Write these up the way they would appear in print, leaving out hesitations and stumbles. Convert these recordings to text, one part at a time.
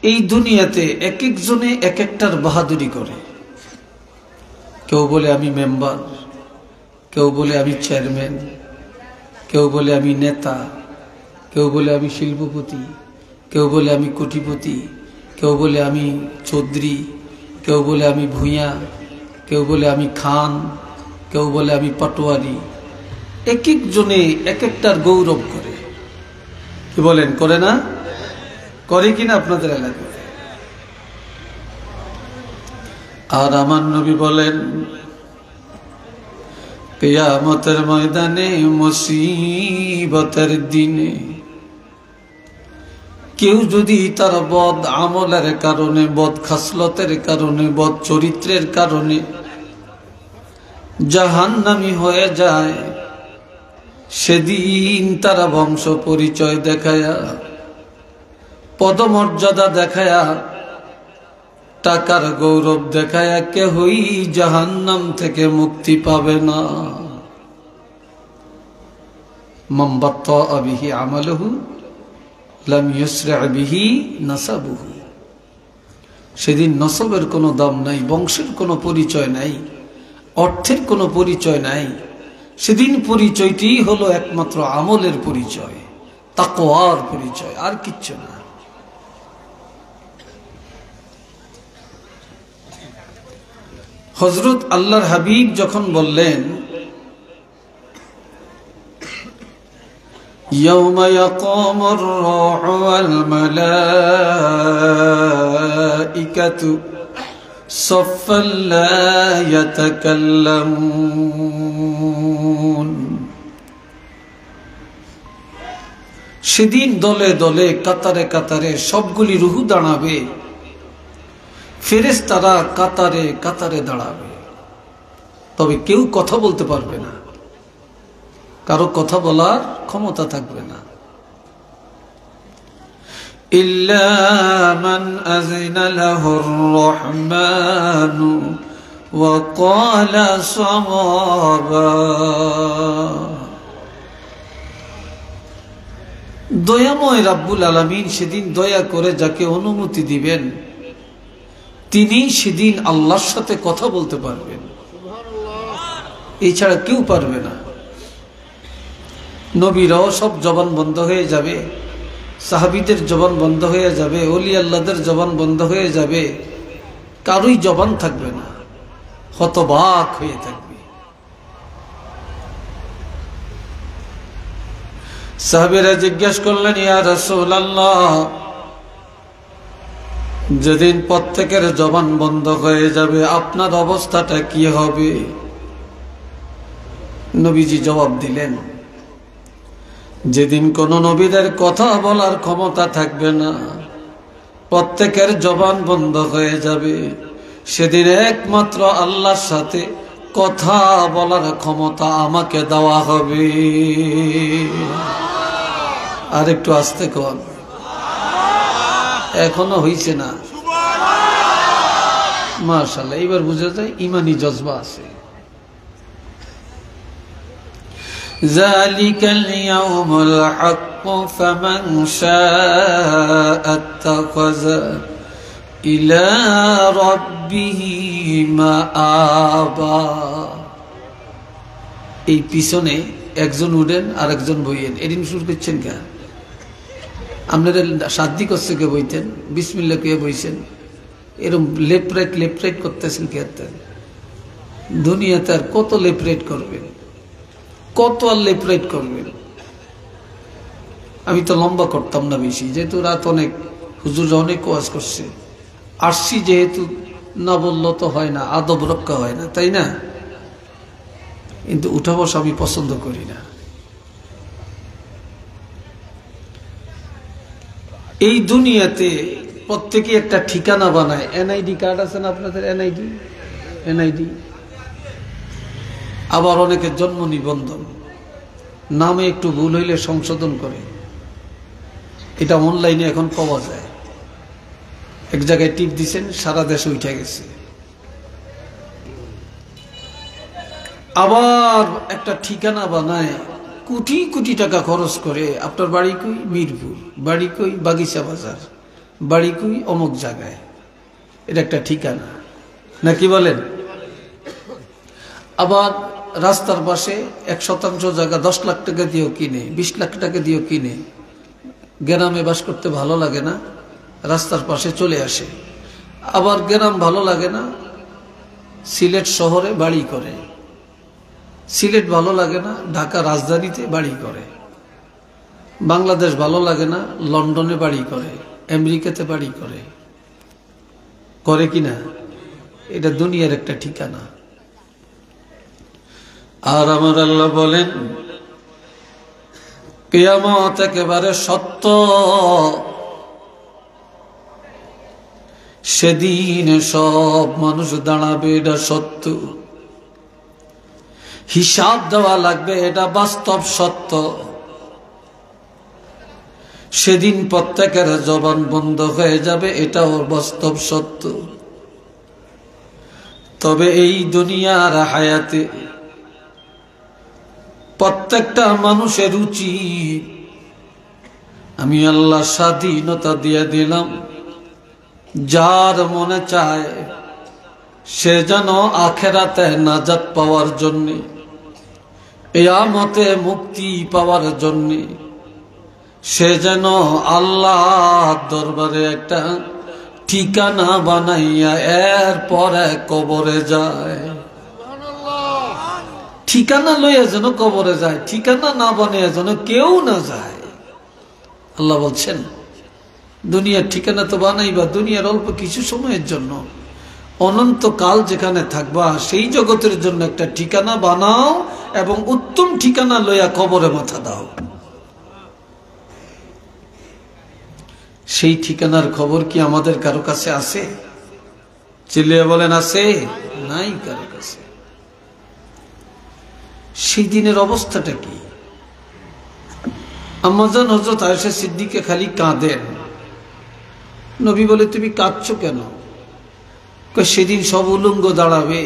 এই দুনিয়াতে এক একজনে এক একটার বাহাদুরি করে। কেউ বলে আমি মেম্বার, কেউ বলে আমি চেয়ারম্যান, কেউ বলে আমি নেতা, কেউ বলে আমি শিল্পপতি, কেউ বলে আমি কোটিপতি, কেউ বলে আমি চৌধুরী, কেউ বলে আমি ভূঁইয়া, কেউ বলে আমি খান, কেউ বলে আমি পাটোয়ারি। এক একজনে এক একটার গৌরব করে। কি বলেন, করে না? করে কিনা আপনাদের এলাকায়? আর আমার নবী বলেন, কিয়ামতের ময়দানে, মুসিবতের দিনে কেউ যদি তার বদ আমলের কারণে, বদ খাসলতের কারণে, বদ চরিত্রের কারণে জাহান্নামী হয়ে যায়, সেদিন তারা বংশ পরিচয় দেখায়া, পদমর্যাদা দেখায়া, টাকার গৌরব দেখায়া কেহই জাহান্নাম থেকে মুক্তি পাবে না। মান বাত্তাআ বিহি আমালুহু লাম ইউসরি' বিহি নাসাবুহু। সেদিন নসবের কোনো দাম নাই, বংশের কোনো পরিচয় নাই, অর্থের কোনো পরিচয় নাই। সেদিন পরিচয়টি হলো একমাত্র আমলের পরিচয়, তাকওয়ার পরিচয়, আর কিচ্ছু না। হযরত আল্লাহর হাবিব যখন বললেন, ইয়াউমা ইয়াকুমুর রূহু ওয়াল মালাইকাতু সাফফান লা ইয়াতাকাল্লামুন। সেদিন দলে দলে, কাতারে কাতারে সবগুলি রূহ দাঁড়াবে, ফেরেশতারা কাতারে কাতারে দাঁড়াবে, তবে কেউ কথা বলতে পারবে না, কারো কথা বলার ক্ষমতা থাকবে না। ইল্লা মান আযিনা লাহুর রহমানু ওয়া ক্বালা সাওয়াবা। দয়াময় রাব্বুল আলামিন সেদিন দয়া করে যাকে অনুমতি দিবেন, তিনি সেদিন আল্লাহর সাথে কথা বলতে পারবেন, এছাড়া কেউ পারবে না। নবীরাও সব জবান বন্ধ হয়ে যাবে, সাহাবীদের জবান বন্ধ হয়ে যাবে, ওলি আল্লাহদের জবান বন্ধ হয়ে যাবে, কারোই জবান থাকবে না, হতবাক হয়ে থাকবে। সাহাবীরা জিজ্ঞেস করলেন, ইয়া রাসূলুল্লাহ, যেদিন প্রত্যেকের জবান বন্ধ হয়ে যাবে আপনার অবস্থাটা কি হবে? নবীজি জবাব দিলেন, যেদিন কোন নবীদের কথা বলার ক্ষমতা থাকবে না, প্রত্যেকের জবান বন্ধ হয়ে যাবে, সেদিন একমাত্র আল্লাহর সাথে কথা বলার ক্ষমতা আমাকে দেওয়া হবে। আর একটু আস্তে কর, এখনো হইছে না। মাশাআল্লাহ, এবার বুঝা যায় ইমানি জজবা আছে। যালিকাল ইয়াউমুল হক ফামান শাআ আত্তাখাযা ইলা রাব্বিহি মাআবা। এই পিছনে একজন উঠেন আর একজন বইয়েন, এদিন শুরু করছেন কেন? আপনারা শাদি করছে কে বইতেন, বিসমিল্লাহ কে বইছেন, এরকম লেফট রাইট করতেছেন কে? দুনিয়াতে আর কত লেফট রাইট করবেন, কত আর লেফট রাইট করবেন? আমি তো লম্বা করতাম না বেশি, যেহেতু রাত অনেক, হুজুররা অনেক ওয়াজ করছে, আসছি যেহেতু, না বললো তো হয় না, আদব রক্ষা হয় না, তাই না? কিন্তু উঠা বসা আমি পছন্দ করি না। এই দুনিয়াতে প্রত্যেকে একটা ঠিকানা বানায়। এনআইডি কার্ড আছে না আপনাদের? এনআইডি, আবার অনেকের জন্ম নিবন্ধন, নামে একটু ভুল হইলে সংশোধন করে। এটা অনলাইনে এখন পাওয়া যায়, এক জায়গায় টিপ দিছেন, সারা দেশে উঠে গেছে। আবার একটা ঠিকানা বানায়, কোটি কোটি টাকা খরচ করে। আপনার বাড়ি কই? মিরপুর। বাড়ি কই? বাগিচা বাজার। বাড়ি কই অমুক জায়গায়, এটা একটা ঠিকানা নাকি বলেন? আবার রাস্তার পাশে 1% জায়গা 10 লাখ টাকা দিয়েও কিনে, 20 লাখ টাকা দিয়েও কিনে, গ্রামে বাস করতে ভালো লাগে না, রাস্তার পাশে চলে আসে। আবার গ্রাম ভালো লাগে না, সিলেট শহরে বাড়ি করে। সিলেট ভালো লাগে না, ঢাকা রাজধানীতে বাড়ি করে। বাংলাদেশ ভালো লাগে না, লন্ডনে বাড়ি করে, আমেরিকাতে বাড়ি করে। করে কিনা? এটা দুনিয়ার একটা ঠিকানা। আর আমার আল্লাহ বলেন কিয়ামত একেবারে সত্য, সেদিন সব মানুষ দাঁড়াবে, এটা সত্য। হিসাব দেওয়া লাগবে, এটা বাস্তব সত্য। সেদিন প্রত্যেকের জবান বন্ধ হয়ে যাবে, এটাও বাস্তব সত্য। তবে এই দুনিয়ার হায়াতে প্রত্যেকটা মানুষের উচিত, আমি আল্লাহ স্বাধীনতা দিয়ে দিলাম, যার মনে চায় সে যেন আখেরাতে নাজাত পাওয়ার জন্য, কিয়ামতে মুক্তি পাওয়ার জন্য সে যেন আল্লাহর দরবারে একটা ঠিকানা বানাইয়া এরপরে কবরে যায়। ঠিকানা লইয়া যেন কবরে যায়, ঠিকানা না বানিয়ে যেন কেউ না যায়। আল্লাহ বলছেন দুনিয়ার ঠিকানা তো বানাইবা দুনিয়ার অল্প কিছু সময়ের জন্য, অনন্তকাল যেখানে থাকবা সেই জগতের জন্য একটা ঠিকানা বানাও এবং উত্তম ঠিকানা লইয়া কবরে মাথা দাও। সেই ঠিকানার খবর কি আমাদের কারো কাছে আছে? চিল্লিয়ে বলেন আছে? নাই কারো কাছে। সেই দিনের অবস্থাটা কি? আম্মাজান হযরত আয়েশা সিদ্দিকা খালি কাঁদেন। নবী বলে তুমি কাঁদছো কেন? সেদিন সব উলঙ্গ দাঁড়াবে,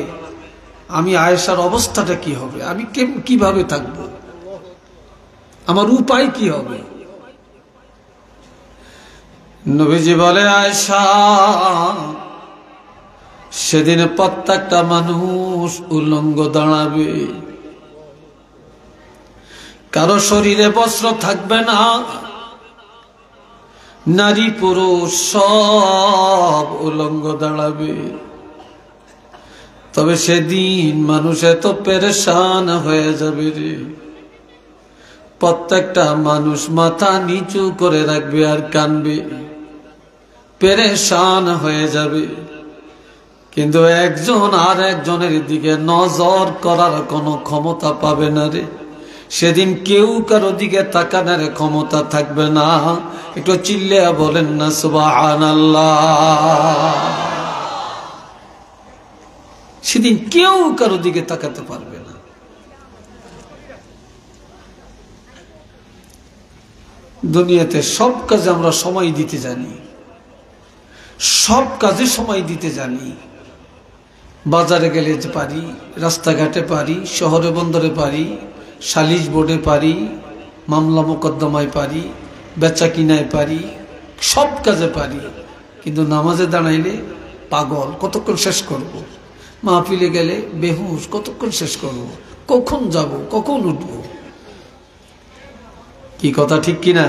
আমি আয়েশার অবস্থাটা কি হবে, আমি কিভাবে থাকবো, আমার উপায় কি হবে? নবীজি বলে আয়েশা সেদিন প্রত্যেকটা মানুষ উলঙ্গ দাঁড়াবে, কারো শরীরে বস্ত্র থাকবে না, নারী পুরুষ সব উলঙ্গ দাঁড়াবে। তবে সেদিন মানুষ এত পেরেশান হয়ে যাবে রে, প্রত্যেকটা মানুষ মাথা নিচু করে রাখবে আর কানবে, পেরেশান হয়ে যাবে। কিন্তু একজন আর একজনের দিকে নজর করার কোনো ক্ষমতা পাবে না রে। সেদিন কেউ কারো দিকে তাকানোর ক্ষমতা থাকবে না। একটু চিল্লে বলেন না সুবহানাল্লাহ। সেদিন কেউ কারো দিকে তাকাতে পারবে না। দুনিয়াতে সব কাজে আমরা সময় দিতে জানি, সব কাজে সময় দিতে জানি। বাজারে গেলে পারি, রাস্তাঘাটে পারি, শহরে বন্দরে পারি, সালিশ বোর্ডে পারি, মামলা মোকদ্দমায় পারি, বেচা কিনায় পারি, সব কাজে পারি। কিন্তু নামাজে দাঁড়াইলে পাগল, কতক্ষণ শেষ করব। মাহফিলে গেলে বেহুশ, কতক্ষণ শেষ করব, কখন যাব, কখন উঠব। কি কথা ঠিক কিনা?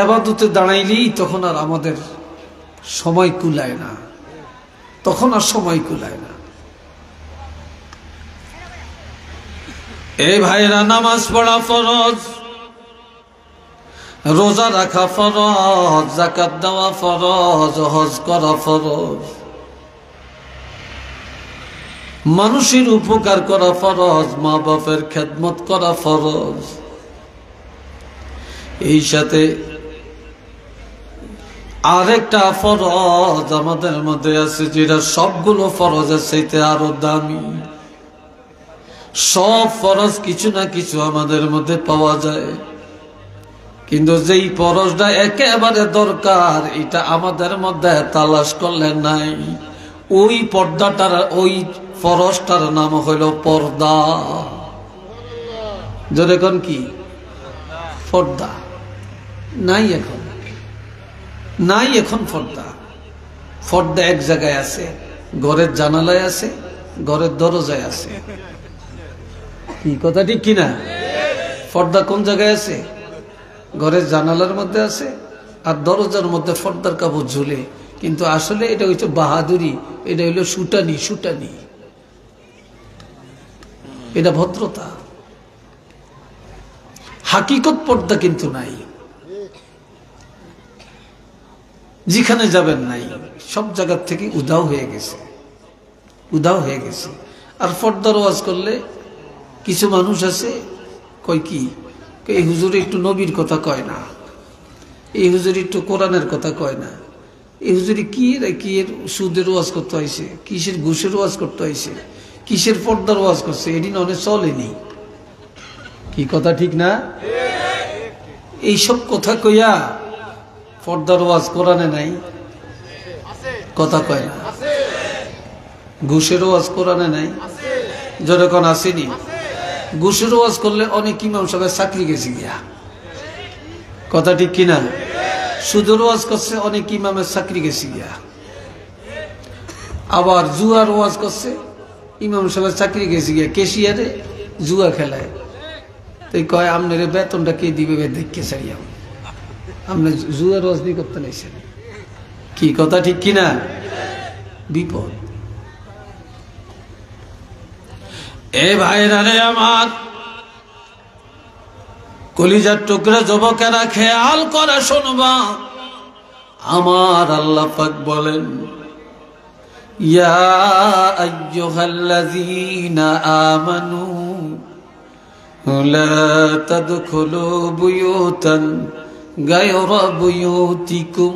ইবাদতে দাঁড়াইলেই তখন আর আমাদের সময় কুলায় না, তখন আর সময় কুলায় না। এই ভাইরা, নামাজ পড়া ফরজ, রোজা রাখা ফরজ, যাকাত দেওয়া ফরজ, হজ করা ফরজ, মানুষের উপকার করা ফরজ, মা বাপের খেদমত করা ফরজ। এই সাথে আরেকটা ফরজ আমাদের মধ্যে আছে, যেটা সবগুলো ফরজের চাইতে আরো দামি। সব ফরজ কিছু না কিছু আমাদের মধ্যে পাওয়া যায়, কিন্তু যেই ফরজটা একেবারে দরকার এটা আমাদের মধ্যে তালাশ করলে নাই। ওই পর্দাটার, ওই ফরজটার নাম হইল পর্দা। যেরকম কি পর্দা নাই, এখন নাই এখন পর্দা। পর্দা এক জায়গায় আছে, ঘরের জানালায় আছে, ঘরের দরজায় আছে। কি কথা ঠিক কিনা? পর্দা কোন জায়গায় আছে? ঘরের জানালার মধ্যে আছে, আর দরজার মধ্যে পর্দার কাপড় ঝুলে। কিন্তু আসলে এটা হচ্ছে বাহাদুরি, এটা হইল সুটানি। সুটানি এটা ভদ্রতা। হাকিকত পর্দা কিন্তু নাই, যেখানে যাবেন নাই, সব জায়গার থেকে উধাও হয়ে গেছে, উধাও হয়ে গেছে। আর পর্দার ওয়াজ করলে কিছু মানুষ আছে কয় কি, এই হুজুর একটু নবীর কথা কয় না, এই হুজুর একটু কোরআনের কথা কয় না, এই হুজুরি কি এর সুদের ওয়াজ করতে হয়েছে, কিসের ঘুষের ওয়াজ করতে হয়েছে, কিসের পর্দার ওয়াজ করছে, এদিন অনেক চলেনি। কি কথা ঠিক না? এইসব কথা কইয়া পর্দার ওয়াজ কোরআনে নাই, কথা কয় না। ঘুষের ওয়াজ কোরআনে নাই, যখন আসেনি। ঘুষের ওয়াজ করলে অনেক ইমাম সাহেব চাকরি গেছে গিয়া, কথা ঠিক কিনা? সুদের ওয়াজ করছে অনেক ইমামের চাকরি গেছে গিয়া। আবার জুয়ার ওয়াজ করছে, ইমাম সাহেব চাকরি গেছে গিয়া, কেশিয়ারে জুয়া খেলায়। তাই কয় আপনার বেতনটা কে দিবে দেখে সারিয়াম, আপনি জুয়ার ওয়াজ নিয়ে করতে নাইছেন। কি কথা ঠিক কিনা? বিপদ। এ ভাইরা রে আমার, কলিজার টুকরা যুবকেরা খেয়াল করে শুনবা, আমার আল্লাহ পাক বলেন, ইয়া আইয়ুহাল্লাযীনা আমানু লা তাদখুলু বুয়ুতান গায়রা বুয়ুতিকুম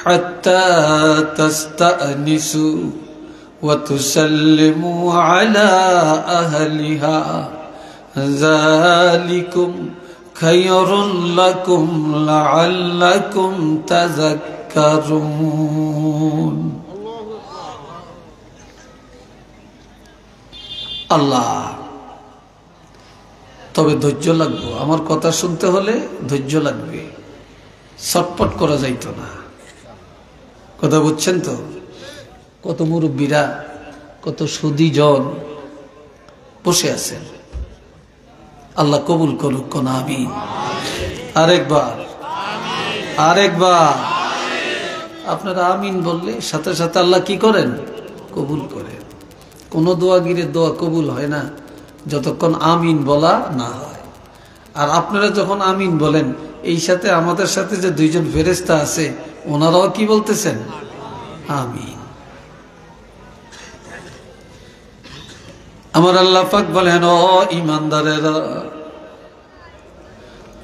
হাত্তা তাস্তানিসু ওয়া তুসাল্লিমু আলা আহলিহা যালিকুম খায়রুল লাকুম লাআল্লাকুম তাযাক্কারুন। আল্লাহ, তবে ধৈর্য লাগবে। আমার কথা শুনতে হলে ধৈর্য লাগবে, ছটপট করা যাইত না। কথা বুঝছেন তো? কত মুরব্বীরা, কত সুদী জন বসে আছেন। আল্লাহ কবুল করুক, কোন আমিন। আরেকবার, আরেকবার আপনারা আমিন বললে সাথে সাথে আল্লাহ কি করেন? কবুল করেন। কোন দোয়াগিরের দোয়া কবুল হয় না যতক্ষণ আমিন বলা না হয়। আর আপনারা যখন আমিন বলেন, এই সাথে আমাদের সাথে যে দুইজন ফেরেশতা আছে, ওনারাও কি বলতেছেন? আমিন। আমার আল্লাহ পাক বলেন, ও ঈমানদারেরা,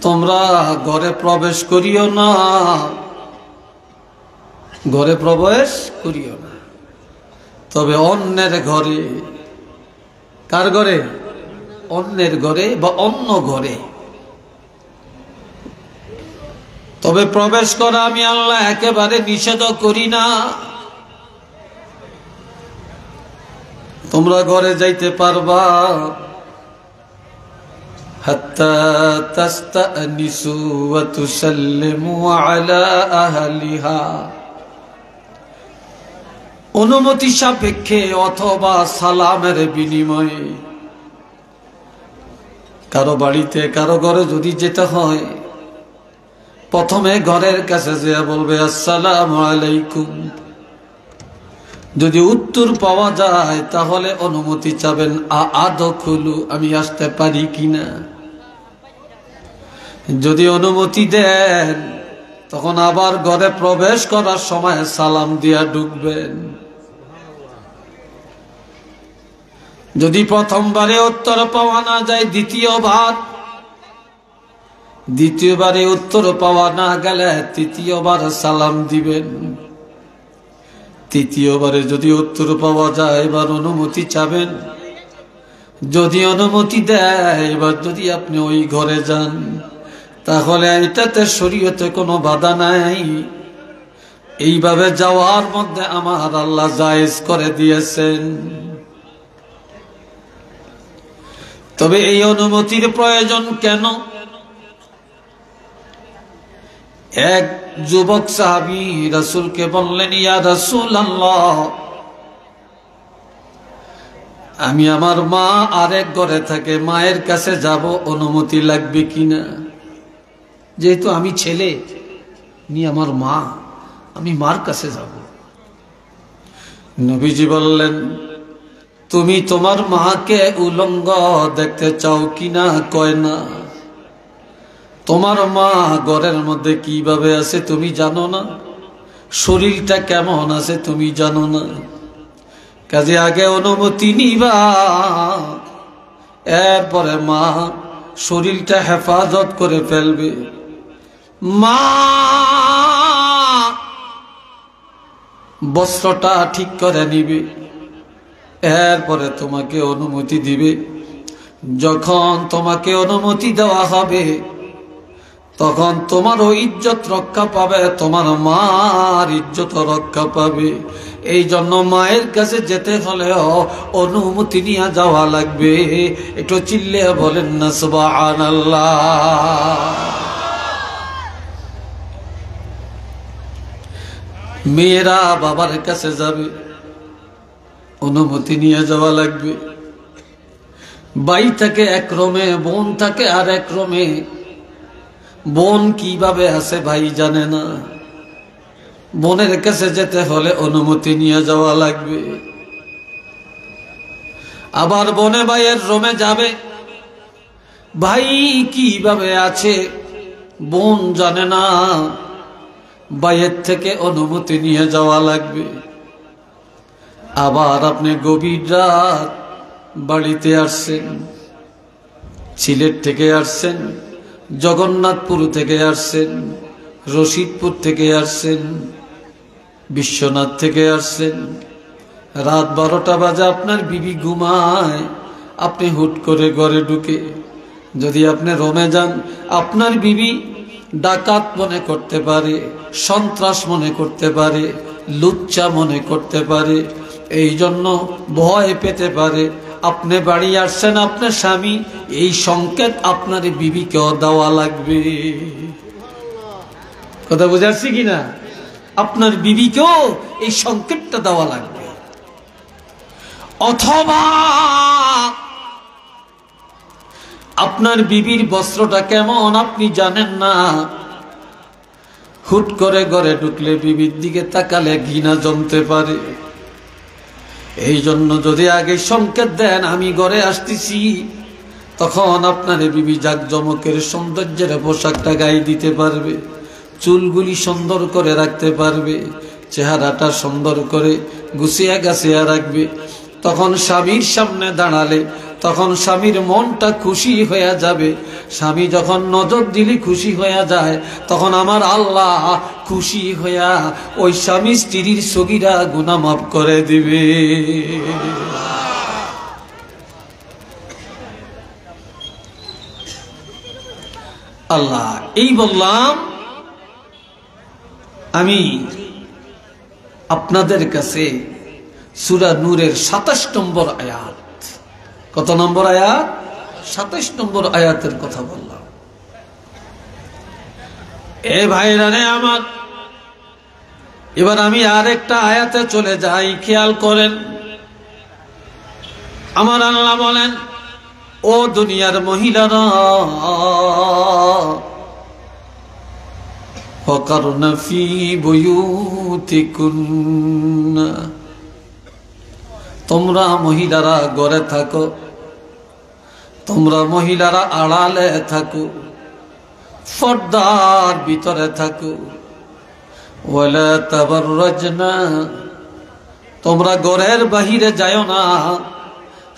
তোমরা ঘরে প্রবেশ করিও না, ঘরে প্রবেশ করিও না, তবে অন্যের ঘরে। কার ঘরে? অন্যের ঘরে বা অন্য ঘরে। তবে প্রবেশ করা আমি আল্লাহ একেবারে নিষেধ করি না। তোমরা ঘরে যাইতে পারবা হাত্তা তাস্তানিসু ওয়া তুসাল্লিমু আলা আহলিহা, অনুমতি সাপেক্ষে অথবা সালামের বিনিময়ে। কারো বাড়িতে, কারো ঘরে যদি যেতে হয়, প্রথমে ঘরের কাছে যেয়ে বলবে আসসালামু আলাইকুম। যদি উত্তর পাওয়া যায় তাহলে অনুমতি চাবেন, আদখুলু, আমি আসতে পারি কিনা। যদি অনুমতি দেন তখন আবার ঘরে প্রবেশ করার সময় সালাম দিয়া ঢুকবেন। যদি প্রথমবারে উত্তর পাওয়া না যায়, দ্বিতীয়বারে উত্তর পাওয়া না গেলে তৃতীয়বার সালাম দিবেন। তৃতীয়বারে যদি উত্তর পাওয়া যায়, এবার অনুমতি চাবেন। যদি অনুমতি দেয়, এবার যদি আপনি ওই ঘরে যান, তাহলে এটাতে শরীয়তে কোনো বাধা নাই। এইভাবে যাওয়ার মধ্যে আমার আল্লাহ জায়েজ করে দিয়েছেন। তবে এই অনুমতির প্রয়োজন কেন? এক যুবক সাহাবী রাসূলকে বললেন, ইয়া রাসূলুল্লাহ, আমি আমার মা আরেক ঘরে থাকে, মায়ের কাছে যাব, অনুমতি লাগবে কিনা? যেহেতু আমি ছেলে, নি আমার মা, আমি মার কাছে যাব। নবীজি বললেন, তুমি তোমার মাকে উলঙ্গ দেখতে চাও কিনা? কয় না। তোমার মা ঘরের মধ্যে কিভাবে আছে তুমি জানো না? শরীরটা কেমন আছে তুমি জানো না? কাজে আগে অনুমতি নিবা, এরপরে মা শরীরটা হেফাজত করে ফেলবে। মা বস্ত্রটা ঠিক করে নিবে, এরপরে তোমাকে অনুমতি দিবে। যখন তোমাকে অনুমতি দেওয়া হবে, তখন তোমারও ইজ্জত রক্ষা পাবে, তোমার মার ইজ্জত রক্ষা পাবে। এই জন্য মায়ের কাছে যেতে হলেও অনুমতি নিয়ে যাওয়া লাগবে। একটু চিল্লে বলেন না সুবহানাল্লাহ। মেয়েরা বাবার কাছে যাবে, অনুমতি নিয়ে যাওয়া লাগবে। ভাই থাকে এক রুমে, বোন থাকে আর এক রুমে। বোন কিভাবে আছে ভাই জানে না, বোনের কাছে যেতে হলে অনুমতি নিয়ে যাওয়া লাগবে। আবার বোনে ভাইয়ের রুমে যাবে, ভাই কিভাবে আছে বোন জানে না, ভাইয়ের থেকে অনুমতি নিয়ে যাওয়া লাগবে। আবার আপনি গভীর রাত বাড়িতে আসছেন, সিলেট থেকে আসছেন, জগন্নাথপুর থেকে আসছেন, রশিদপুর থেকে আসছেন, বিশ্বনাথ থেকে আসছেন। রাত 12টা বাজে আপনার বিবি ঘুমায়, আপনি হুট করে ঘরে ঢুকে যদি আপনি রুমে যান, আপনার বিবি ডাকাত মনে করতে পারে, সন্ত্রাস মনে করতে পারে, লুচ্চা মনে করতে পারে। এই জন্য ভয় পেতে পারে। আপনি বাড়ি আসছেন, আপনার স্বামী, এই সংকেত আপনার বিবিকেও দেওয়া লাগবে। কথা বুঝাচ্ছি কিনা? আপনার বিবিকেও এই সংকেতটা দেওয়া লাগবে। অথবা আপনার বিবির বস্ত্রটা কেমন আপনি জানেন না, হুট করে ঘরে ঢুকলে বিবির দিকে তাকালে ঘৃণা জমতে পারে। এই জন্য যদি আগে সংকেত দেন আমি ঘরে আসতেছি, তখন আপনার বিবি জাকজমকের সৌন্দর্যের পোশাকটা গায়ে দিতে পারবে, চুলগুলি সুন্দর করে রাখতে পারবে, চেহারাটা সুন্দর করে গুছিয়ে গাছিয়া রাখবে। তখন স্বামীর সামনে দাঁড়ালে তখন স্বামীর মনটা খুশি হয়ে যাবে। স্বামী যখন নজর দিলে খুশি হয়ে যায়, তখন আমার আল্লাহ খুশি হইয়া ওই স্বামী স্ত্রীর সগীরা গুনাহ মাফ করে দিবে। আল্লাহ এই বললাম, আমি আপনাদের কাছে সূরা নূরের 27 নম্বর আয়াত, কত নম্বর আয়াত? 27 নম্বর আয়াতের কথা বললাম। এ ভাইরা রে আমার, এবার আমি আরেকটা আয়াতে চলে যাই, খেয়াল করেন। আমার আল্লাহ বলেন, ও দুনিয়ার মহিলারা, ওয়াকারনা ফি বুয়ুতিকুন্না, তোমরা মহিলারা ঘরে থাকো, তোমরা মহিলারা আড়ালে থাকো, পর্দার ভিতরে থাকো। ওয়ালা তাবাররাজনা, তোমরা ঘরের বাহিরে যাও না,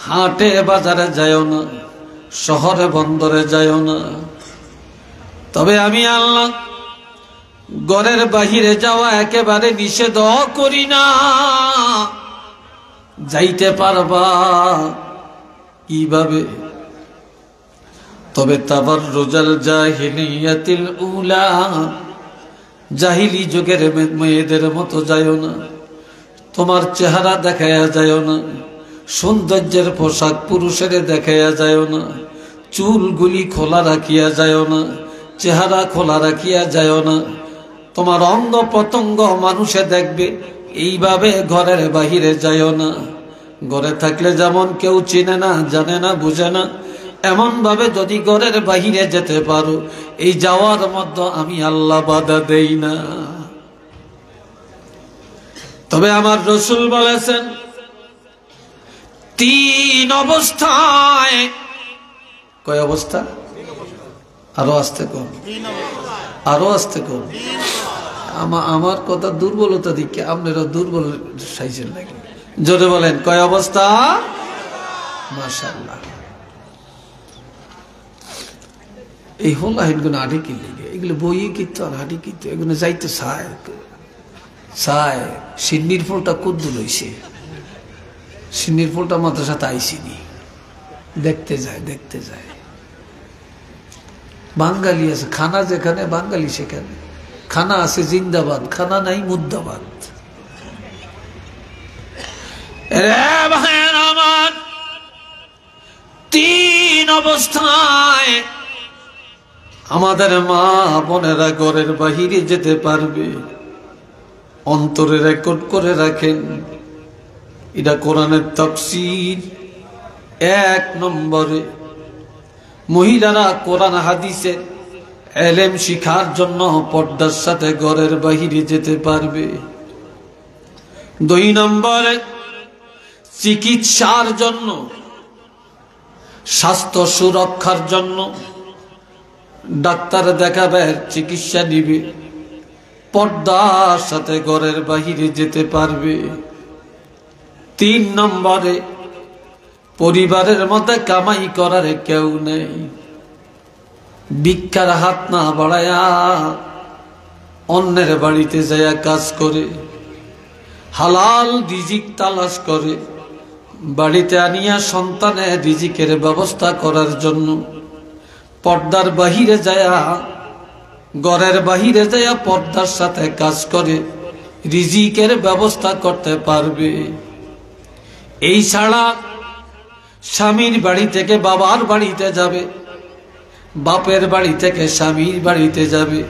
হাটে বাজারে যাও না, শহরে বন্দরে যাও না। তবে আমি আল্লাহ ঘরের বাহিরে যাওয়া একেবারে নিষেধ করি না, যাইতে পারবা কিভাবে? তবে তাবাররুজাল জাহিলিয়াতিল উলা, জাহিলি যুগের মেয়েদের মতো যাইও না, তোমার চেহারা দেখায়া যাইও না, সৌন্দর্যের পোশাক পুরুষের দেখায়া যাইও না, চুলগুলি খোলা রাখিয়া যাইও না, চেহারা খোলা রাখিয়া যাইও না। তোমার অঙ্গ প্রত্যঙ্গ মানুষে দেখবে। এইভাবে ঘরের বাহিরে যাইও না। ঘরে থাকলে যেমন কেউ চিনে না, জানে না, বুঝে না, এমন ভাবে যদি ঘরের বাহিরে যেতে পারো, এই যাওয়ার মধ্যে আমি আল্লাহ বাধা দেই না। তবে আমার রাসূল বলেছেন, 3 অবস্থায়। কয় অবস্থা? আরো আস্তে কর, আরো আস্তে কর। আমার কথা দুর্বলতা দিকে আপনারা দুর্বল সাইজের লাগে। জোরে বলেন, কয় অবস্থা? মাশাআল্লাহ। এই হল আইনগুলো আড়ি কি লেগে, এগুলো বইয়ে কিন্তু আর আড়ি কিন্তু এগুলো যাইতে চায় চায়। সিন্নির ফুলটা কুদ্দুল হইছে, সিন্নির ফুলটা মাদ্রাসাতে আইসিনি, দেখতে যায় দেখতে যায়। বাঙালি আছে, খানা যেখানে বাঙালি সেখানে। খানা আছে জিন্দাবাদ, খানা নাই মুর্দাবাদ। আমার 3 অবস্থায় আমাদের মা বোনেরা ঘরের বাহিরে যেতে পারবে। অন্তরে রেকর্ড করে রাখেন, এটা কোরআনের তাফসীর। 1 নম্বরে, মহিলারা কোরআন হাদিসের এলেম শিখার জন্য পর্দার সাথে ঘরের বাহিরে যেতে পারবে। 2 নম্বরে, চিকিৎসার জন্য, স্বাস্থ্য সুরক্ষার জন্য ডাক্তার দেখাবে, চিকিৎসা নিবে, পর্দার সাথে ঘরের বাহিরে যেতে পারবে। 3 নম্বরে, পরিবারের মধ্যে কামাই করার কেউ নেই, ভিক্ষার হাত না বাড়ায়া অন্যের বাড়িতে যায়া কাজ করে হালাল রিজিক তালাশ করে বাড়িতে আনিয়া সন্তানের রিজিকের ব্যবস্থা করার জন্য পর্দার বাহিরে যায়া, ঘরের বাহিরে যায়া পর্দার সাথে কাজ করে রিজিকের ব্যবস্থা করতে পারবে। এই ছাড়া স্বামীর বাড়ি থেকে বাবার বাড়িতে যাবে, বাপের বাড়ি থেকে স্বামীর বাড়িতে যাবে,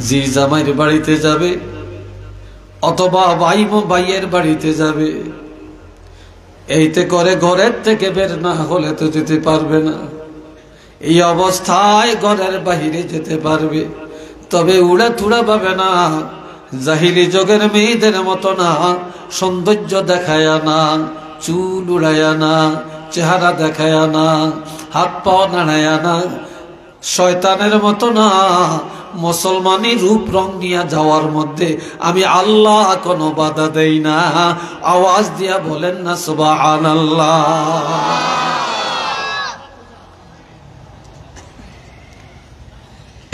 জি জামাইয়ের বাড়িতে যাবে, অথবা ভাইয়ের বাড়িতে যাবে। এইতে করে ঘরের থেকে বের না হলে তো যেতে পারবে না। এই অবস্থায় ঘরের বাহিরে যেতে পারবে, তবে উড়া থুড়া পাবে না, জাহিলি যুগের মেয়েদের মতো না, সৌন্দর্য দেখায় না, চুল উড়ায় না, চেহারা দেখায় না, হাত পা নাড়ায় না, শয়তানের মতো না, মুসলমানি রূপ রং নিয়ে যাওয়ার মধ্যে আমি আল্লাহ কোনো বাধা দেই না। আওয়াজ দিয়া বলেন না সুবহানাল্লাহ।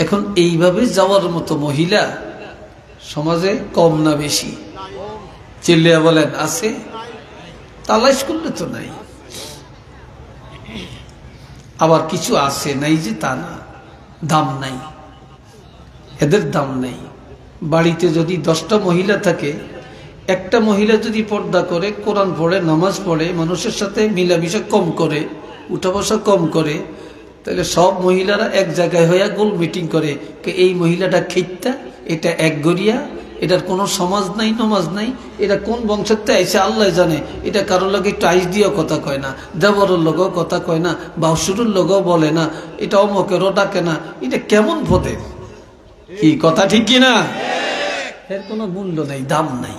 এখন এইভাবে যাওয়ার মতো মহিলা সমাজে কম না বেশি? চিল্লিয়া বলেন, আছে? তালাশ করলে তো নাই। আবার কিছু আছে, নাই যে তা না, দাম নাই, এদের দাম নাই। বাড়িতে যদি 10টা মহিলা থাকে, একটা মহিলা যদি পর্দা করে, কোরআন পড়ে, নামাজ পড়ে, মানুষের সাথে মিলামিশা কম করে, উঠা বসা কম করে, তাহলে সব মহিলারা এক জায়গায় হইয়া গোল মিটিং করে, এই মহিলাটা খেইতা, এটা এক গড়িয়া, এটার কোনো সমাজ নাই, নমাজ নাই, এটা কোন বংশতে আইসে আল্লাহ জানে। এটা কারোর লগে একটু আইস দিয়েও কথা কয় না, দেবরের লগেও কথা কয় না, বাউসুরের লগেও বলে না, এটা অমকেরও ডাকে না। এটা কেমন পদের? কি কথা ঠিক কিনা? এর কোনো মূল্য নাই, দাম নাই।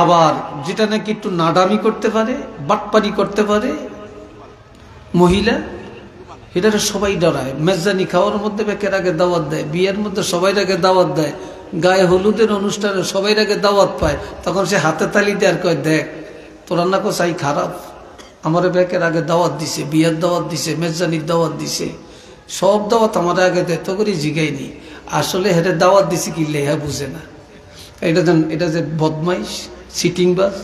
আবার যেটা নাকি একটু নাডামি করতে পারে, বাটপারি করতে পারে মহিলা, এটা সবাই ডরায়। মেজানি খাওয়ার মধ্যে বেকের আগে দাওয়াত দেয়, বিয়ের মধ্যে সবাই আগে দাওয়াত দেয়, গায়ে হলুদের অনুষ্ঠানে সবাই আগে দাওয়াত পায়, তখন সে হাতে তালি দিয়ে আর কয়, দেখ তোরা না চাই খারাপ, আমার বেকের আগে দাওয়াত দিছে, বিয়ের দাওয়াত দিছে, মেজানির দাওয়াত দিছে, সব দাওয়াত আমার আগে দেয়, তো করে জিগাইনি। আসলে হেরে দাওয়াত দিছে কি লেহা বুঝে না। এটা যে বদমাইশ, সিটিং বাস,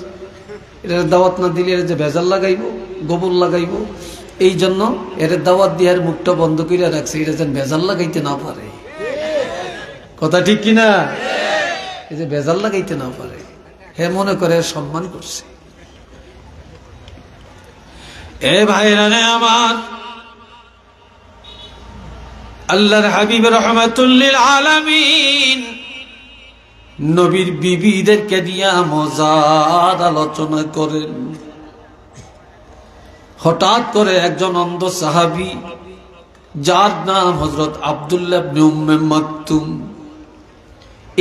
এটা দাওয়াত না দিলে এর যে ভেজাল লাগাইব, গোবর লাগাইব, এই জন্য এর দাওয়াত দিয়ে মুখটা বন্ধ করে রাখছে, এটা যেন ভেজাল লাগাইতে না পারে। কথা ঠিক কিনা? এই যে ভেজাল লাগাইতে না পারে, হে মনে করে সম্মান করছে। এ ভাইরা রে আমার, আল্লাহর হাবিব রাহমাতুল লিল আলামিন নবীর বিবিদেরকে নিয়ে মজার আলোচনা করেন। হঠাৎ করে একজন অন্ধ সাহাবী, যার নাম হযরত আব্দুল্লাহ ইবনে উম্মে মাকতুম,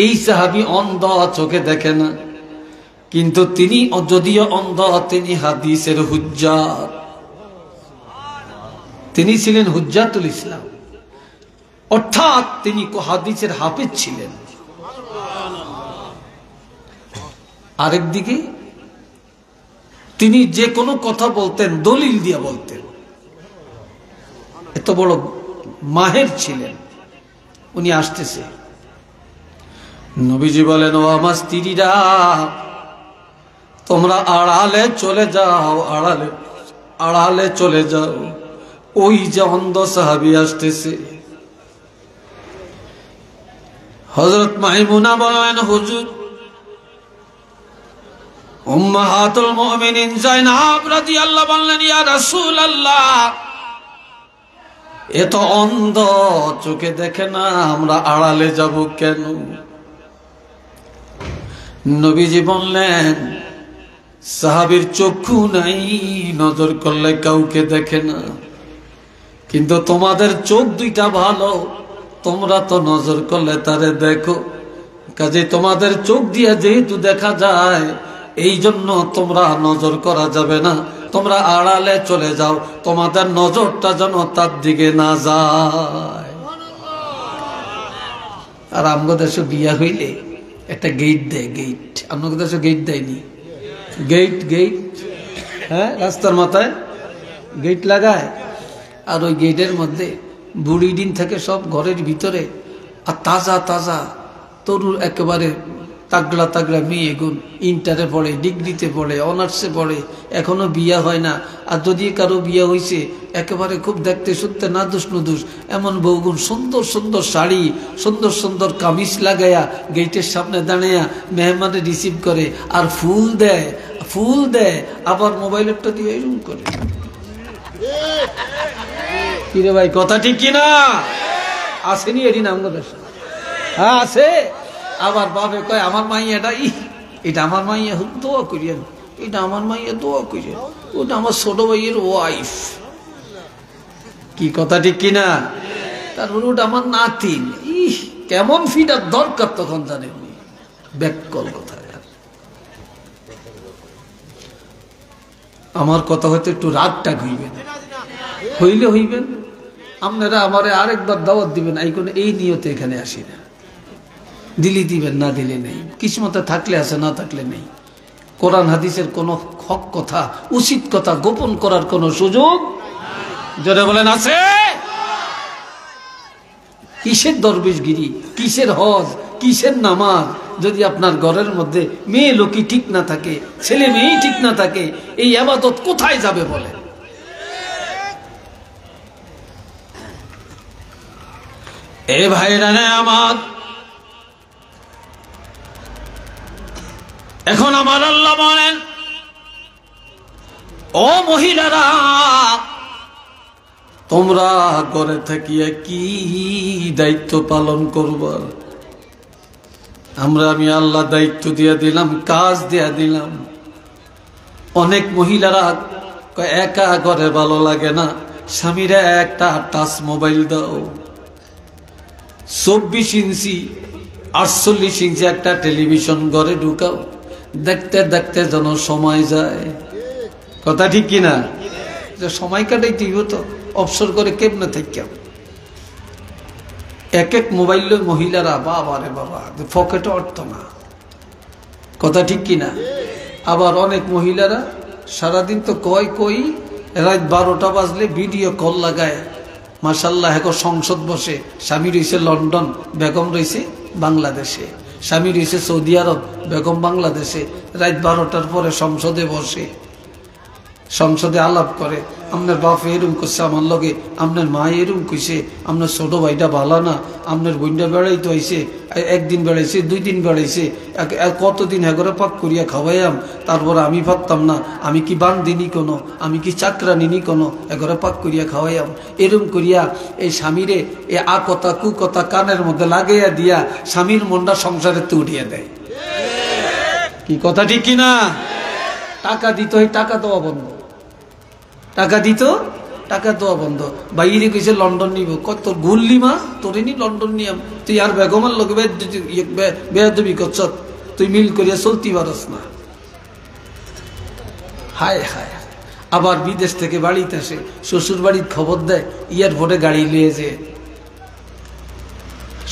এই সাহাবী অন্ধ, চোখে দেখে না, কিন্তু তিনি যদিও অন্ধ, তিনি হাদিসের হুজ্জাত, তিনি ছিলেন হুজ্জাতুল ইসলাম, অর্থাৎ তিনি হাদিসের হাফেজ ছিলেন। আরেকদিকে তিনি যে কোনো কথা বলতেন দলিল দিয়ে বলতেন, এত বড় মাহের ছিলেন। উনি আসতেছে, নবীজি বলেন, ও আমার স্ত্রীরা, তোমরা আড়ালে চলে যাও, আড়ালে চলে যাও, ওই যে অন্ধ সাহাবী আসতেছে। হযরত মাইমুনা বলেন, হুজুর, উম্মাহাতুল মুমিনিন যায়নাব রাদিয়াল্লাহু বললেন, ইয়া রাসূলুল্লাহ, এত অন্ধ, চোখে দেখে না, আমরা আড়ালে যাব কেন? নবীজি বললেন, সাহাবীর চক্ষু নাই, নজর করলে কাউকে দেখে না, কিন্তু তোমাদের চোখ দুইটা ভালো, তোমরা তো নজর করলে তারে দেখো, কাজে তোমাদের চোখ দিয়ে যেহেতু দেখা যায়, এই জন্য তোমরা নজর করা যাবে না, তোমরা আড়ালে চলে যাও, তোমাদের নজরটা যেন তার দিকে না যায়। আর আমগো দেশে বিয়া হইলে একটা গেট দেয়, গেট। আপনাদের দেশে গেট দেয়নি? গেট, গেট, হ্যাঁ, রাস্তার মাথায় গেট লাগায়, আর ওই গেটের মধ্যে বুড়ি দিন থেকে সব ঘরের ভিতরে, আর তাজা তাজা তরুণ একেবারে তাগড়া তাগড়া মেয়ে, গুণ ইন্টারে পড়ে, ডিগ্রিতে পড়ে, অনার্সে পড়ে, এখনো বিয়া হয় না, আর যদি কারো বিয়া হয়েছে একেবারে খুব দেখতে শুনতে নাদুস নুদুস, এমন বউগুণ সুন্দর সুন্দর শাড়ি, সুন্দর সুন্দর কামিজ লাগাইয়া গেটের সামনে দাঁড়াইয়া মেহমানে রিসিভ করে, আর ফুল দেয়, ফুল দেয়, আবার মোবাইলেরটা দিয়ে এরকম করে। কিরে ভাই, কথা ঠিক কিনা? আসেনি এদিন আমাদের? হ্যাঁ আছে। আবার বাপে কয়, আমার মাইয়াটা, এটা আমার মাইয়া, দোয়া করিয়েন, এটা আমার মাইয়া, দোয়া করিয়েন, ওটা আমার ছোট ভাইয়ের ওয়াইফ। কি কথা ঠিক কিনা? তারপর ওটা আমার নাতিন। কেমন ফিটার দরকার তখন জানেন? ব্যাককল কথা। আমার কথা হয়তো একটু রাগটা হইবেন, হইলে হইবেন, আপনারা আমারে আরেকবার দাওয়াত দিবেন, এই নিয়তে এখানে আসি না, দিলি দিবেন, না দিলে নেই, কিসমতে থাকলে আছে, না থাকলে নেই। কোরআন হাদিসের কোনো হক কথা, উচিত কথা গোপন করার কোনো সুযোগ, যারা বলেন আছে? কিসের দরবেশগিরি, কিসের হজ, কিসের নামাজ, যদি আপনার ঘরের মধ্যে মেয়ে লোকই ঠিক না থাকে, ছেলে মেয়েই ঠিক না থাকে, এই ইবাদত কোথায় যাবে বলেন? এ ভাইরা আমার, এখন আমার আল্লাহ বলেন, ও মহিলারা, তোমরা ঘরে থাকিয়া কি দায়িত্ব পালন করবা? আমি আল্লাহ দায়িত্ব দিয়া দিলাম, কাজ দিয়া দিলাম। অনেক মহিলারা একা ঘরে ভালো লাগে না, স্বামীরা একটা টাচ মোবাইল দাও, 24 ইঞ্চি 48 ইঞ্চি একটা টেলিভিশন ঘরে ঢুকাও, দেখতে দেখতে যেন সময় যায়। কথা ঠিক কিনা? সময় কাটাইতে হতো, অবসর করে কেমনে থাকি। এক এক মোবাইল মহিলারা, বাবা রে বাবা, পকেটে অর্থ না। কথা ঠিক কিনা? আবার অনেক মহিলারা সারাদিন তো কই রাত 12টা বাজলে ভিডিও কল লাগায়। মাশাআল্লাহ, এখন সংসদ বসে, স্বামী রয়েছে লন্ডন, বেগম রয়েছে বাংলাদেশে, স্বামী রয়েছে সৌদি আরব, বেগম বাংলাদেশে। রাত 12টার পরে সংসদে বসে, সংসদে আলাপ করে, আপনার বাপ এরম করছে আমার লগে, আপনার মা এরম কইছে, আপনার ছোট ভাইটা ভালো না, আপনার বোনটা বেড়াইতে হয়েছে, একদিন বেড়াইছে, 2 দিন বেড়াইছে, কতদিন এগরে পাক করিয়া খাওয়াইয়াম, তারপরে আমি ভাবতাম না আমি কি বান্দিনি কোনো, আমি কি চাকরানিনি কোনো, এগরে পাক করিয়া খাওয়াইয়াম। এরম করিয়া এই স্বামীরে এ কথা কুকথা কানের মধ্যে লাগাইয়া দিয়া স্বামীর মনটা সংসারে উঠিয়ে দেয়। কি কথা ঠিক কিনা? টাকা দিত, এই টাকা দেওয়া বন্ধ, টাকা দিত, টাকা দেওয়া বন্ধ। বাইরে গেছে লন্ডন নিব, কত গুল্লি মা তোরে নি লন্ডন নিয়াম, তুই আর বেগমার লোক বেয়াদবি করছ, তুই মিল করিয়া চলতে পারস না। হায় হায়। আবার বিদেশ থেকে বাড়িতে আসে, শ্বশুর বাড়ির খবর দেয়, এয়ারপোর্টে গাড়ি লিয়ে যে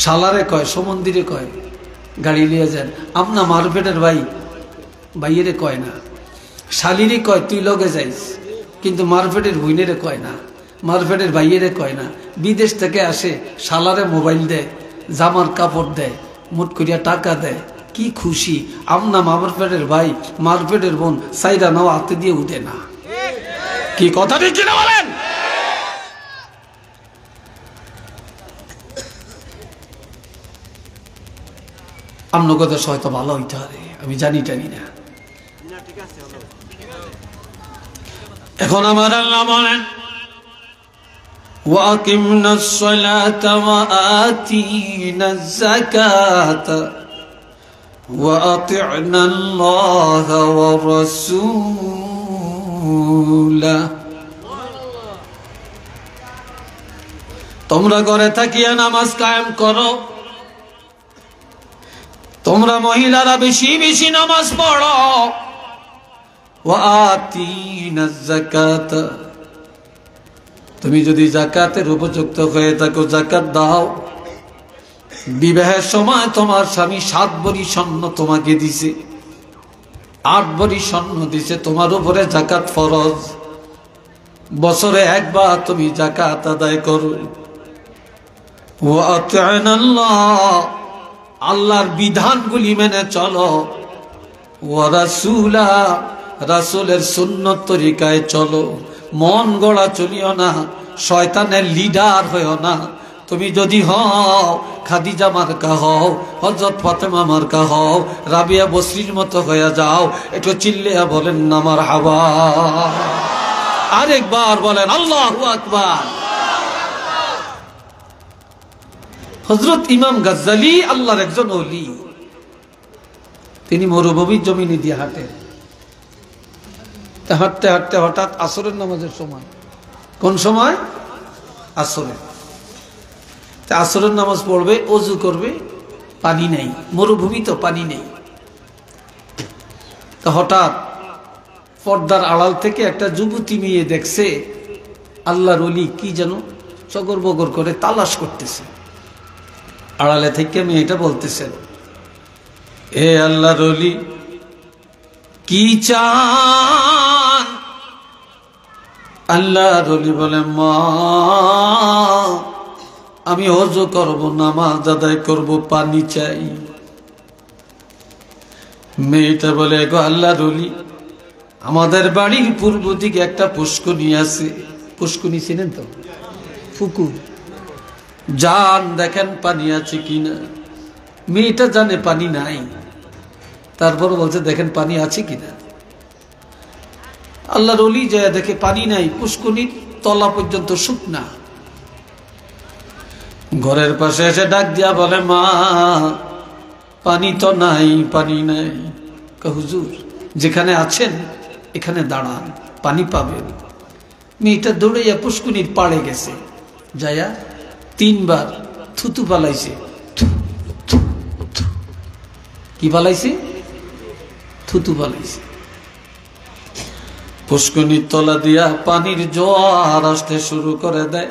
শালারে কয়, সমন্দিরে কয় গাড়ি লিয়ে যান, আপনা মারপেটের ভাই, ভাইয়েরে কয় না, শালিরে কয় তুই লগে যাইস, কিন্তু মারপেটের হুইনেরে কয় না, মারপেটের ভাইয়েরে কয় না। বিদেশ থেকে আসে, শালারে মোবাইল দেয়, জামার কাপড় দেয়, মুট করিয়া টাকা দেয়, কি খুশি। আপনা মারপেটের ভাই, মারপেটের বোন সাইরা নাও হাতে দিয়ে উঠে না। কি কথা ঠিক কিনা বলেন? আমন কথা হয়তো ভালো হইতে পারে, আমি জানি টানি না। এখন আমার আল্লাহ বলেন, ওয়াকিমনাস সালাতা ওয়া আতিনাজ যাকাতা ওয়া আতি'নাল্লাহা ওয়া রাসূলা। তোমরা ঘরে থাকিয়া নামাজ কায়েম করো, তোমরা মহিলারা বেশি বেশি নামাজ পড়ো। ওয়া আতিনাজ যাকাতা, তুমি যদি যাকাতের উপযুক্ত হয়ে থাকো যাকাত দাও। বিবাহের সময় তোমার স্বামী 7 ভরি স্বর্ণ তোমাকে দিছে, 8 ভরি স্বর্ণ দিছে, তোমার উপরে যাকাত ফরজ। বছরে একবার তুমি যাকাত আদায় করো। ওয়া আতি'নাল্লাহ, আল্লাহর বিধানগুলি মেনে চলো। ওয়া রাসূলা, রাসূলের সুন্নত তরিকায় চলো। মন গড়া চলিও না, শয়তানের লিডার হইও না। তুমি যদি হও খাদিজা মার্কা হও, হযরত ফাতেমা মার্কা হও, রাবিয়া বসরির মতো হয়ে যাও। একটু চিল্লিয়া বলেন না মারহাবা। আরেকবার বলেন আল্লাহু আকবার। হযরত ইমাম গাজ্জালী আল্লাহর একজন ওলি, তিনি মরুভূমির জমিনে দিয়ে হাঁটেন। হাঁটতে হাঁটতে হঠাৎ আসরের নামাজের সময়, কোন সময়? আসরে। আসরের নামাজ পড়বে, ওযু করবে, পানি নেই, মরুভূমি তো পানি নেই। তা হঠাৎ পর্দার আড়াল থেকে একটা যুবতী মেয়ে দেখছে আল্লাহর ওলি কি যেন চগর বগর করে তালাশ করতেছে। আড়ালে থেকে মেয়েটা বলতেছেন, এ আল্লাহর ওলি কি চান? আল্লাহর ওলি বলে, মা আমি ওযু করব, নামাজ আদায় করব, পানি চাই। মেয়েটা বলে, গো আল্লাহর ওলি, আমাদের বাড়ির পূর্ব দিকে একটা পুষ্করণী আছে। পুষ্করণী চিনেন তো? পুকুর। যান দেখেন পানি আছে কিনা। মেয়েটা জানে পানি নাই, তারপর বলছে দেখেন পানি আছে কিনা। আল্লাহর ওলি যায় দেখে পানি নাই, পুষ্করণীর তলা পর্যন্ত শুকনা। ঘরের পাশে এসে ডাক দিয়া বলে, মা পানি তো নাই, পানি নাই। হুজুর যেখানে আছেন এখানে দাঁড়ান, পানি পাবেন। মেয়েটা দৌড়াইয়া পুষ্করণীর পাড়ে গেছে, যাইয়া 3 বার থুতু পালাইছে। কি পালাইছে? থুতু পালাইছে। পুষ্করণীর তলা দিয়া পানির জোয়ার আসতে শুরু করে দেয়।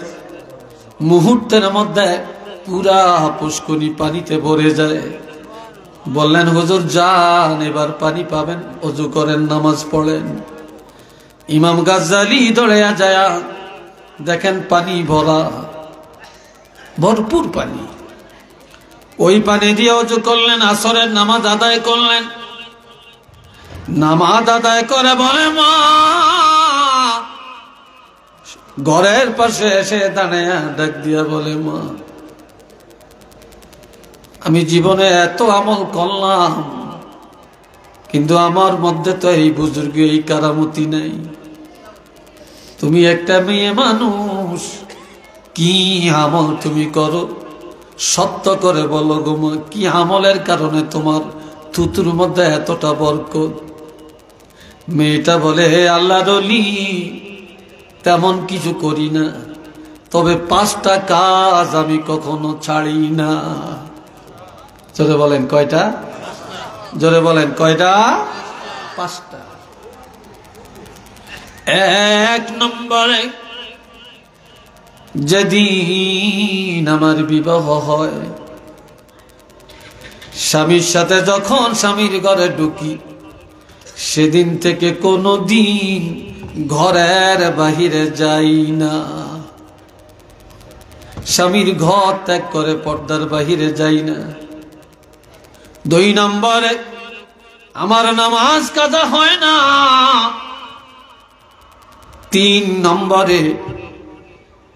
মুহূর্তের মধ্যে পুরা পুষ্করণী পানিতে ভরে যায়। বললেন, হুজুর যান, এবার পানি পাবেন, ওযু করেন, নামাজ পড়েন। ইমাম গাজ্জালী দৌড়াইয়া যায়, দেখেন পানি ভরা, ভরপুর পানি। ওই পানি দিয়ে ওযু করলেন, আসরের নামাজ আদায় করলেন। নামাজ আদায় করে বলে, মা ঘরের পাশে এসে দাঁড়ায় ডাক দিয়া বলে, মা আমি জীবনে এত আমল করলাম, কিন্তু আমার মধ্যে তো এই বুজুর্গ এই কারামতি নাই। তুমি একটা মেয়ে মানুষ, কি আমল তুমি করো? সত্য করে বলো গো মা, কি আমলের কারণে তোমার থুতুর মধ্যে এতটা বরকত? মেয়েটা বলে, হে আল্লাহর ওলি, তেমন কিছু করি না, তবে 5টা কাজ আমি কখনো ছাড়ি না। জোরে বলেন কয়টা? জোরে বলেন কয়টা? 5টা। 1 নম্বরে, যেদিন আমার বিবাহ হয়, স্বামীর সাথে যখন স্বামীর ঘরে ঢুকি, সেদিন থেকে কোনো দিন ঘরের বাহিরে যাই না। স্বামীর ঘর ত্যাগ করে পর্দার বাহিরে যাই না। 2 নম্বরে, আমার নামাজ কাজা হয় না। 3 নম্বরে,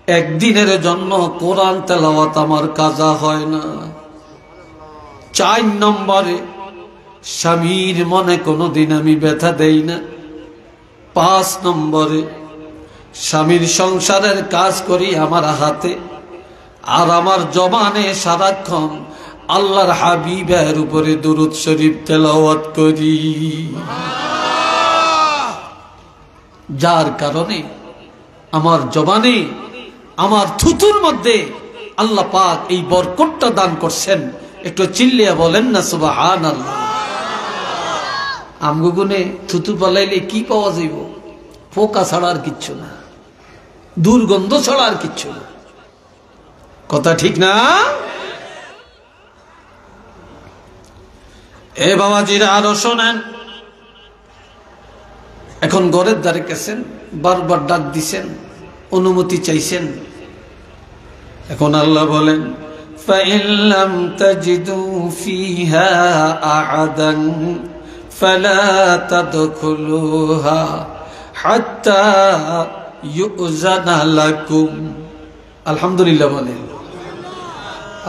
একদিনের জন্য কোরআন তেলাওয়াত আমার কাজা হয় না। 4 নম্বরে, স্বামীর মনে কোনোদিন আমি ব্যথা দেই না। 5 নম্বরে, স্বামীর সংসারের কাজ করি আমার হাতে, আর আমার জবানে সারাক্ষণ আল্লাহর হাবিবের উপরে দুরূদ শরীফ তেলাওয়াত করি। যার কারণে আমার জবানে, আমার থুতুর মধ্যে আল্লাহ পাক এই বরকতটা দান করছেন। একটু চিল্লিয়া বলেন না সুবহানাল্লাহ। আমগুগুনে থুতু পালাইলে কি পাওয়া যাইব? পোকা ছাড়া আর কিচ্ছু না, দুর্গন্ধ ছাড়া আর কিচ্ছু না। কথা ঠিক না? এ বাবাজিরা আরো শোনেন। এখন ঘরের দ্বারে গেছেন, বারবার ডাক দিছেন, অনুমতি চাইছেন। এখন আল্লাহ বলেন, فَإِن لَّمْ تَجِدُوا فِيهَا أَحَدًا فَلَا تَدْخُلُوهَا حَتَّى يُؤْذَنَ لَكُمْ। আলহামদুলিল্লাহ বলেন।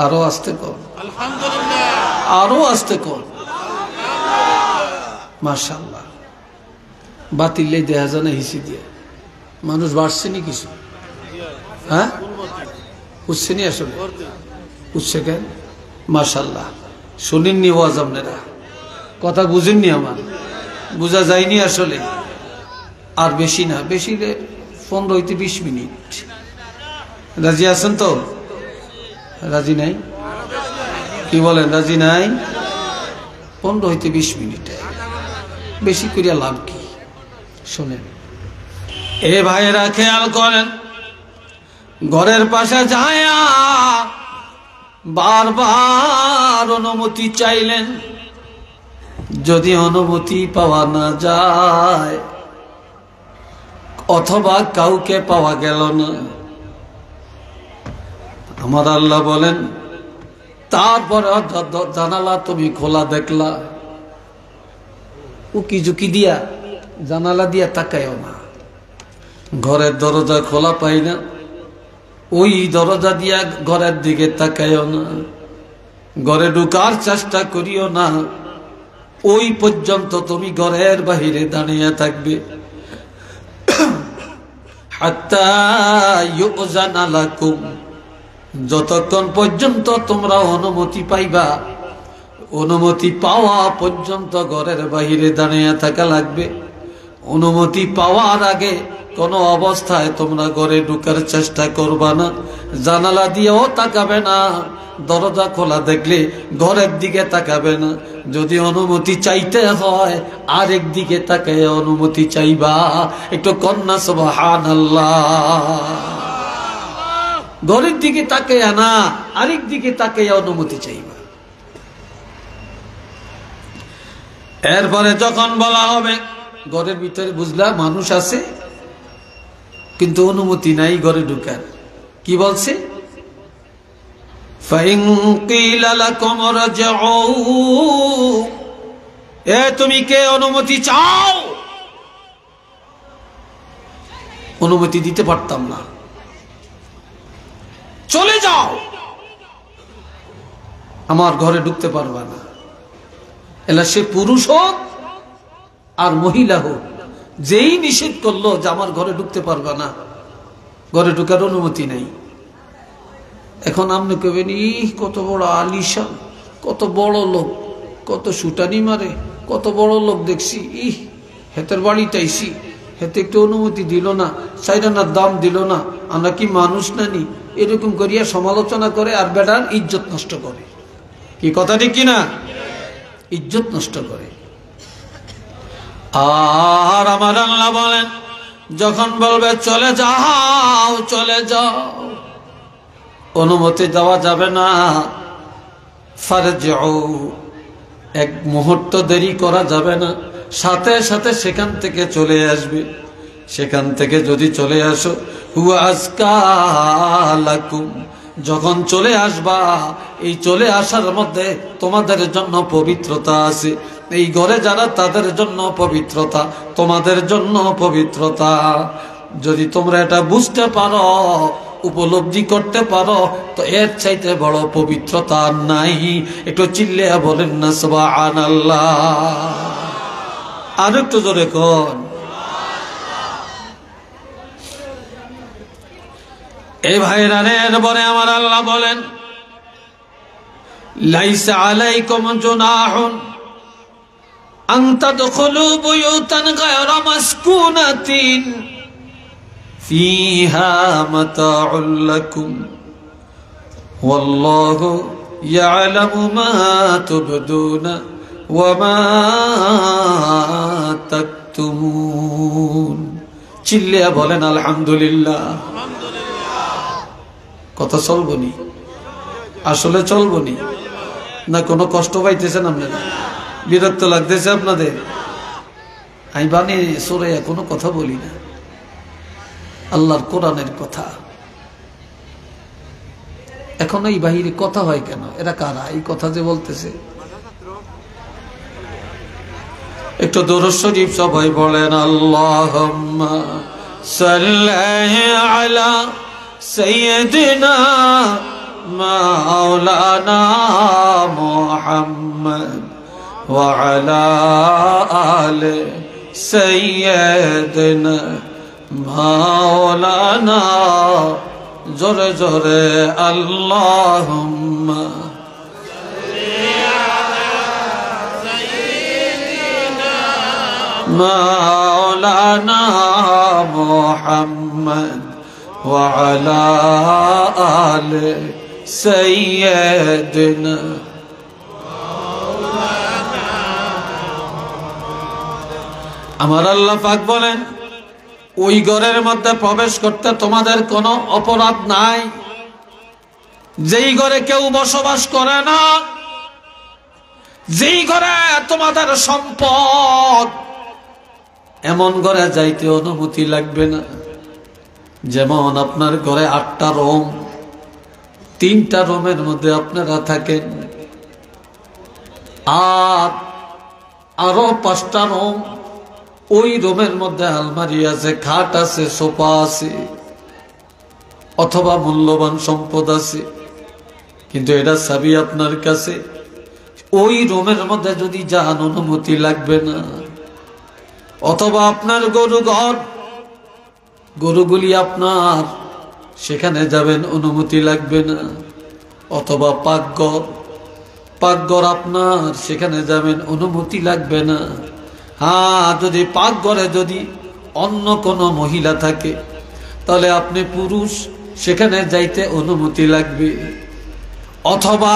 আরো আস্তে কর, আলহামদুলিল্লাহ। আরো আস্তে কর, মাশাআল্লাহ। বাতিলে দেখা যায় না হিসি দিয়ে। মানুষ বাড়ছে নি কিছু? হ্যাঁ, উঠছে নি আসলে? উঠছে কেন? মাশাআল্লাহ। শুনেননি ওয়াজ আপনারা? কথা বুঝেননি? আমার বোঝা যায়নি আসলে। আর বেশি না, বেশি 15-20 মিনিট। রাজি আছেন তো? রাজি নাই? কি বলেন, রাজি নাই? 15-20 মিনিট, বেশি করিয়া লাভ কি? শোনেন এ ভাইয়েরা, খেয়াল করেন। ঘরের পাশে যায়া বারবার অনুমতি চাইলেন। যদি অনুমতি পাওয়া না যায়, অথবা কাউকে পাওয়া গেল না, আমার আল্লাহ বলেন, তারপরে জানালা তুমি খোলা দেখলা, উকি ঝুঁকি দিয়া জানালা দিয়া তাকায়ও না। ঘরের দরজা খোলা পাই না, ওই দরজা দিয়া ঘরের দিকে তাকায়ও না। ঘরে ঢুকার চেষ্টা করিও না, ওই পর্যন্ত তুমি ঘরের বাহিরে দাঁড়িয়ে থাকবে। হাত্তা ইউযানা লাকুম, যতক্ষণ পর্যন্ত তোমরা অনুমতি পাইবা, অনুমতি পাওয়া পর্যন্ত ঘরের বাহিরে দাঁড়িয়ে থাকা লাগবে। অনুমতি পাওয়ার আগে কোনো অবস্থায় তোমরা ঘরে ঢুকার চেষ্টা করবা না, জানালা দিয়েও তাকাবে না, দরজা খোলা দেখলে ঘরের দিকে তাকাবে না। যদি অনুমতি চাইতে হয় আরেক দিকে তাকায় অনুমতি চাইবা। একটু কন্যা সুবহানাল্লাহ। ঘরের দিকে তাকায় না, আরেক দিকে তাকায় অনুমতি চাইবা। এরপরে যখন বলা হবে ঘরের ভিতরে, বুঝলা মানুষ আছে কিন্তু অনুমতি নাই ঘরে ঢুকার, কি বলছে? فَإِن قِيلَ لَكُمْ ارْجِعُوا, এ তুমি কে অনুমতি চাও? অনুমতি দিতে পারতাম না, চলে যাও। আমার ঘরে ঢুকতে পারবা না। এলা সে পুরুষ হোক আর মহিলা হোক, যেই নিষেধ করলো যে আমার ঘরে ঢুকতে পারবা না, ঘরে ঢুকার অনুমতি নাই। এখন আপনি কবেন, কত বড় আলিশান, কত বড় লোক, কত সুটানি মারে, কত বড় লোক দেখছি, হেতের বাড়িটাইছি, হেতে একটু অনুমতি দিল না, সাইরানার দাম দিল না, আমরা কি মানুষ নানি? এরকম করিয়া সমালোচনা করে আর বেটার ইজ্জত নষ্ট করে। কি কথা ঠিক কিনা? ইজ্জত নষ্ট করে। আর আমার আল্লাহ বলেন, যখন বলবে চলে যাও, চলে যাও, অনুমতি দেওয়া যাবে না। ফারজিউ, এক মুহূর্ত দেরি করা যাবে না, সাথে সাথে সেখান থেকে চলে আসবে। সেখান থেকে যদি চলে আসো, হুয়া আজকা লাকুম, যখন চলে আসবা, এই চলে আসার মধ্যে তোমাদের জন্য পবিত্রতা আছে। এই ঘরে যারা, তাদের জন্য পবিত্রতা, তোমাদের জন্য পবিত্রতা। যদি তোমরা এটা বুঝতে পারো, উপলব্ধি করতে পারো, তো এর চাইতে বড় পবিত্রতা নাই। একটু চিল্লে বলেন না সুবহানাল্লাহ। আর একটু জোরে কোন। এই ভাইরা রে, এরপরে আমার আল্লাহ বলেন, লাইসা আলাইকুম জুনাহুন আন তাদখুলু বুয়ুতান গায়রা মাসকুনাতিন ফিহা মাতাউল লাকুম ওয়াল্লাহু ইয়ালামু মা তুবদুনা ওয়া মা তাকতুমুন। চিল্লিয়া বলেন আলহামদুলিল্লাহ। কথা চলবনি? আসলে চলবনি না? কোনো কষ্ট পাইতেছেন আপনারা? বিরক্ত লাগতেছে আপনাদের? আমি বানিয়ে সরে কোনো কথা বলি না, আল্লাহর কোরআনের কথা। এখন এই বাহিরে কথা হয় কেন? এরা কারা এই কথা যে বলতেছে? একটু দরুদ শরীফ সবাই বলেন, আল্লাহুম্মা সাল্লি আলা সাইয়্যিদিনা মাওলানা মুহাম্মদ ওয়া আলা আলি সাইয়্যিদিনা মাওলানা। জোরে জোরে আল্লাহুম্মা মাওলানা মুহাম্মদ ওয়া আলা আলি সাইয়্যিদিনা। আমার আল্লাহ পাক বলেন, ওই ঘরের মধ্যে প্রবেশ করতে তোমাদের কোনো অপরাধ নাই, যেই ঘরে কেউ বসবাস করে না, যেই ঘরে তোমাদের সম্পদ, এমন ঘরে যাইতে অনুমতি লাগবে না। যেমন আপনার ঘরে 8টা রুম, 3টা রুমের মধ্যে আপনারা থাকেন, আর আরো 5টা রুম, ওই রুমের মধ্যে আলমারি আছে, খাট আছে, সোফা আছে, অথবা মূল্যবান সম্পদ আছে, কিন্তু এটা চাবি আপনার কাছে। ওই রুমের মধ্যে যদি যান, অনুমতি লাগবে না। অথবা আপনার গরু ঘর, গরুগুলি আপনার, সেখানে যাবেন, অনুমতি লাগবে না। অথবা পাকঘর, পাকঘর আপনার, সেখানে যাবেন, অনুমতি লাগবে না। হ্যাঁ, যদি পাকঘরে যদি অন্য কোনো মহিলা থাকে, তাহলে আপনি পুরুষ, সেখানে যাইতে অনুমতি লাগবে। অথবা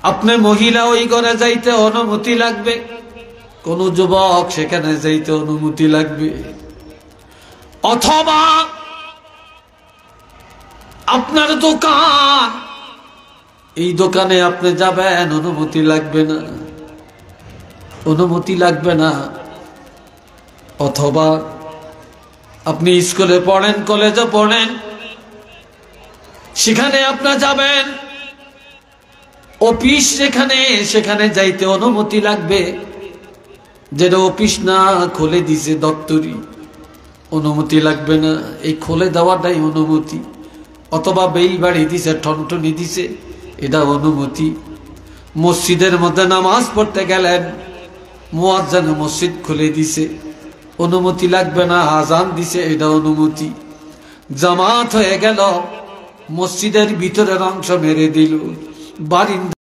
আপনি মহিলা, ওই ঘরে যাইতে অনুমতি লাগবে। কোন যুবক, সেখানে যাইতে অনুমতি লাগবে। অথবা আপনার দোকান, এই দোকানে আপনি যাবেন, অনুমতি লাগবে না, অনুমতি লাগবে না। অথবা আপনি স্কুলে পড়েন, কলেজে পড়েন, সেখানে আপনার যাবেন, অফিস যেখানে, সেখানে যাইতে অনুমতি লাগবে। যেটা অফিস না, খুলে দিছে দপ্তরি, অনুমতি লাগবে না। এই খুলে দেওয়াটাই অনুমতি। অথবা বেল বাড়ি দিছে, ঠনঠনি দিছে, এটা অনুমতি। মসজিদের মধ্যে নামাজ পড়তে গেলেন, মুয়াজ্জিন মসজিদ খুলে দিছে, অনুমতি লাগবে না, আজান দিছে, এটা অনুমতি। জামাত হয়ে গেল, মসজিদের ভিতরের অংশ মেরে দিল, বারিন্দা